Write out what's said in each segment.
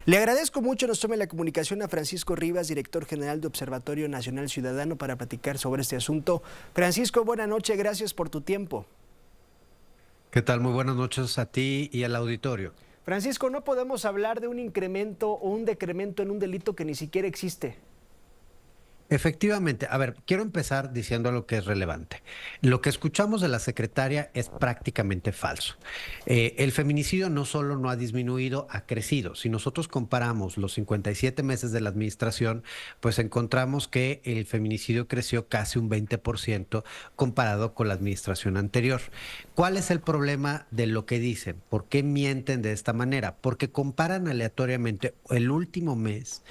Le agradezco mucho nos tome la comunicación a Francisco Rivas, director general de Observatorio Nacional Ciudadano, para platicar sobre este asunto. Francisco, buenas noches, gracias por tu tiempo. ¿Qué tal? Muy buenas noches a ti y al auditorio. Francisco, no podemos hablar de un incremento o un decremento en un delito que ni siquiera existe. Efectivamente, a ver, quiero empezar diciendo lo que es relevante. Lo que escuchamos de la secretaria es prácticamente falso. El feminicidio no solo no ha disminuido, ha crecido. Si nosotros comparamos los 57 meses de la administración, pues encontramos que el feminicidio creció casi un 20% comparado con la administración anterior. ¿Cuál es el problema de lo que dicen? ¿Por qué mienten de esta manera? Porque comparan aleatoriamente el último mes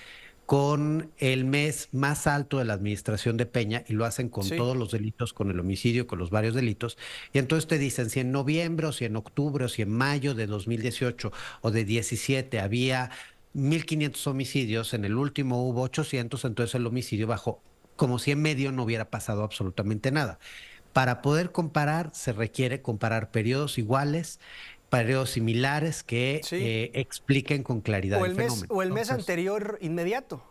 con el mes más alto de la administración de Peña y lo hacen con Sí. todos los delitos, con el homicidio, con los varios delitos. Y entonces te dicen si en noviembre o si en octubre o si en mayo de 2018 o de 17 había 1,500 homicidios, en el último hubo 800, entonces el homicidio bajó, como si en medio no hubiera pasado absolutamente nada. Para poder comparar, se requiere comparar periodos iguales, periodos similares que Sí. expliquen con claridad el fenómeno. O el mes Entonces, anterior inmediato.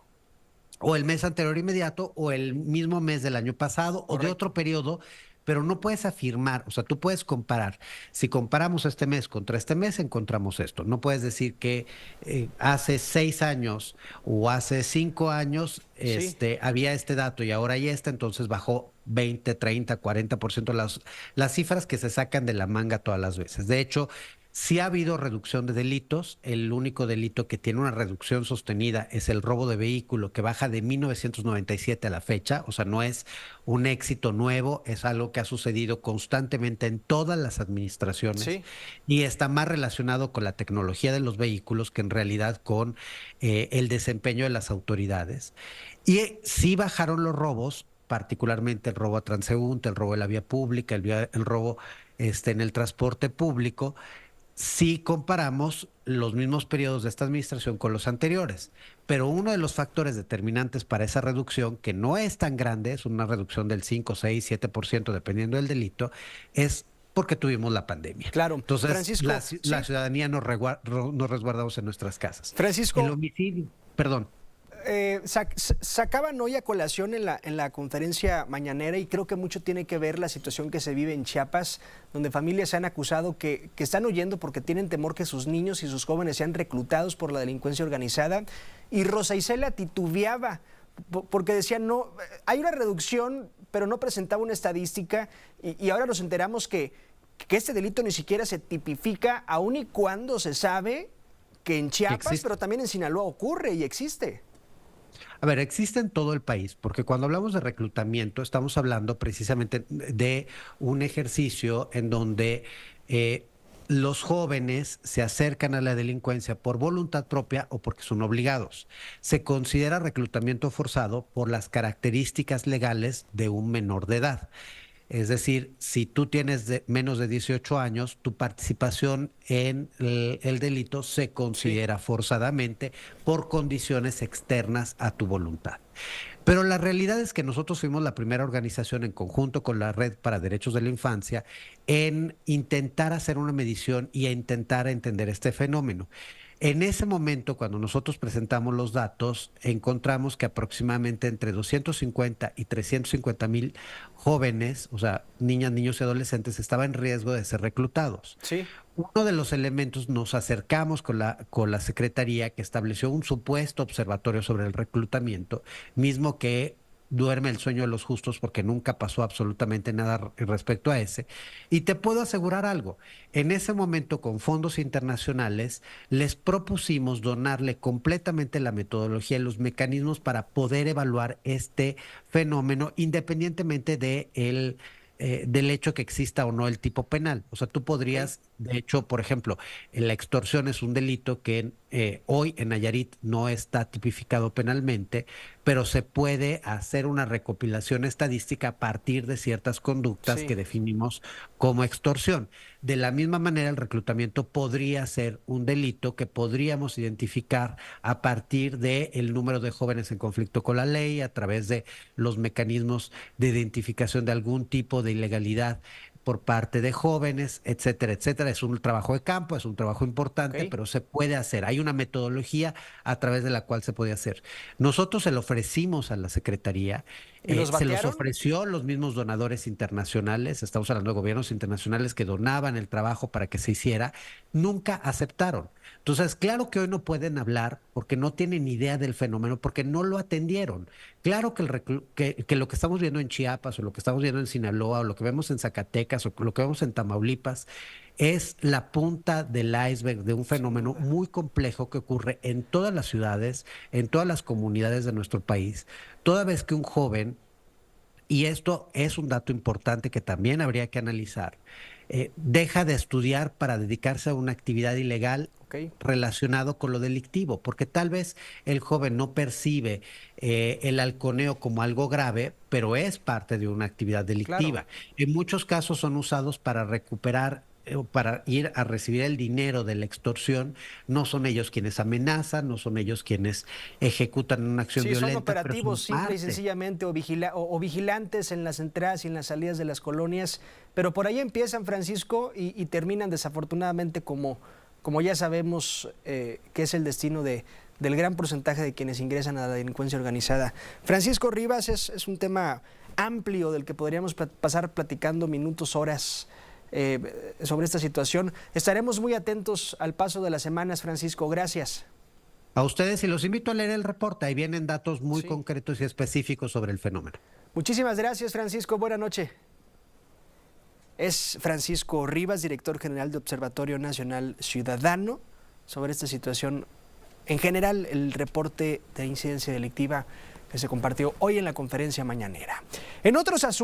o el mes anterior inmediato o el mismo mes del año pasado o de Correcto. otro periodo, pero no puedes afirmar, o sea, tú puedes comparar. Si comparamos este mes contra este mes, encontramos esto. No puedes decir que hace 6 años o hace 5 años Sí. había este dato y ahora hay este, entonces bajó 20, 30, 40% las cifras que se sacan de la manga todas las veces. De hecho, sí ha habido reducción de delitos. El único delito que tiene una reducción sostenida es el robo de vehículo, que baja de 1997 a la fecha. O sea, no es un éxito nuevo, es algo que ha sucedido constantemente en todas las administraciones Sí. y está más relacionado con la tecnología de los vehículos que en realidad con el desempeño de las autoridades. Y sí bajaron los robos, particularmente el robo a transeúnte, el robo de la vía pública, el robo en el transporte público, si comparamos los mismos periodos de esta administración con los anteriores. Pero uno de los factores determinantes para esa reducción, que no es tan grande, es una reducción del 5, 6, 7% dependiendo del delito, es porque tuvimos la pandemia. Claro. Entonces, Francisco, la sí. ciudadanía nos resguardamos en nuestras casas. El Francisco, homicidio, perdón. sacaban hoy a colación en la conferencia mañanera, y creo que mucho tiene que ver la situación que se vive en Chiapas, donde familias se han acusado que están huyendo porque tienen temor que sus niños y sus jóvenes sean reclutados por la delincuencia organizada. Y Rosa Isela titubeaba porque decía, no, hay una reducción, pero no presentaba una estadística, y ahora nos enteramos que este delito ni siquiera se tipifica, aun y cuando se sabe que en Que Chiapas, existe. pero también en Sinaloa ocurre y existe. A ver, existe en todo el país, porque cuando hablamos de reclutamiento estamos hablando precisamente de un ejercicio en donde eh, los jóvenes se acercan a la delincuencia por voluntad propia o porque son obligados. Se considera reclutamiento forzado por las características legales de un menor de edad. Es decir, si tú tienes menos de 18 años, tu participación en el delito se Sí. considera forzadamente por condiciones externas a tu voluntad. Pero la realidad es que nosotros fuimos la primera organización en conjunto con la Red para Derechos de la Infancia en intentar hacer una medición y a intentar entender este fenómeno. En ese momento, cuando nosotros presentamos los datos, encontramos que aproximadamente entre 250 y 350,000 jóvenes, o sea, niñas, niños y adolescentes, estaban en riesgo de ser reclutados. Sí. Uno de los elementos, nos acercamos con la Secretaría, que estableció un supuesto observatorio sobre el reclutamiento, mismo que duerme el sueño de los justos porque nunca pasó absolutamente nada respecto a ese. Y te puedo asegurar algo, en ese momento con fondos internacionales les propusimos donarle completamente la metodología y los mecanismos para poder evaluar este fenómeno independientemente del hecho que exista o no el tipo penal. O sea, tú Ok. podrías, de hecho, por ejemplo, la extorsión es un delito que hoy en Nayarit no está tipificado penalmente, pero se puede hacer una recopilación estadística a partir de ciertas conductas Sí. que definimos como extorsión. De la misma manera, el reclutamiento podría ser un delito que podríamos identificar a partir del número de jóvenes en conflicto con la ley, a través de los mecanismos de identificación de algún tipo de ilegalidad por parte de jóvenes, etcétera, etcétera. Es un trabajo de campo, es un trabajo importante, Ok. pero se puede hacer. Hay una metodología a través de la cual se puede hacer. Nosotros se lo ofrecimos a la Secretaría, ¿Y los se los batearon? ofreció los mismos donadores internacionales, estamos hablando de gobiernos internacionales que donaban el trabajo para que se hiciera, nunca aceptaron. Entonces, claro que hoy no pueden hablar porque no tienen idea del fenómeno, porque no lo atendieron. Claro que, que lo que estamos viendo en Chiapas o lo que estamos viendo en Sinaloa o lo que vemos en Zacatecas o lo que vemos en Tamaulipas es la punta del iceberg de un Sin fenómeno duda. muy complejo que ocurre en todas las ciudades, en todas las comunidades de nuestro país. Toda vez que un joven, y esto es un dato importante que también habría que analizar, deja de estudiar para dedicarse a una actividad ilegal Ok. relacionado con lo delictivo, porque tal vez el joven no percibe el halconeo como algo grave, pero es parte de una actividad Claro. delictiva. En muchos casos son usados para recuperar o para ir a recibir el dinero de la extorsión. No son ellos quienes amenazan, no son ellos quienes ejecutan una acción Sí, son violenta, pero son operativos simple y parte. sencillamente o vigilantes en las entradas y en las salidas de las colonias, pero por ahí empiezan, Francisco, y terminan desafortunadamente como ya sabemos que es el destino del gran porcentaje de quienes ingresan a la delincuencia organizada. Francisco Rivas, es un tema amplio del que podríamos pasar platicando minutos, horas sobre esta situación. Estaremos muy atentos al paso de las semanas, Francisco. Gracias. A ustedes y los invito a leer el reporte, ahí vienen datos muy Sí. concretos y específicos sobre el fenómeno. Muchísimas gracias, Francisco. Buenas noches. Es Francisco Rivas, director general de Observatorio Nacional Ciudadano, sobre esta situación. En general, el reporte de incidencia delictiva que se compartió hoy en la conferencia mañanera. En otros asuntos.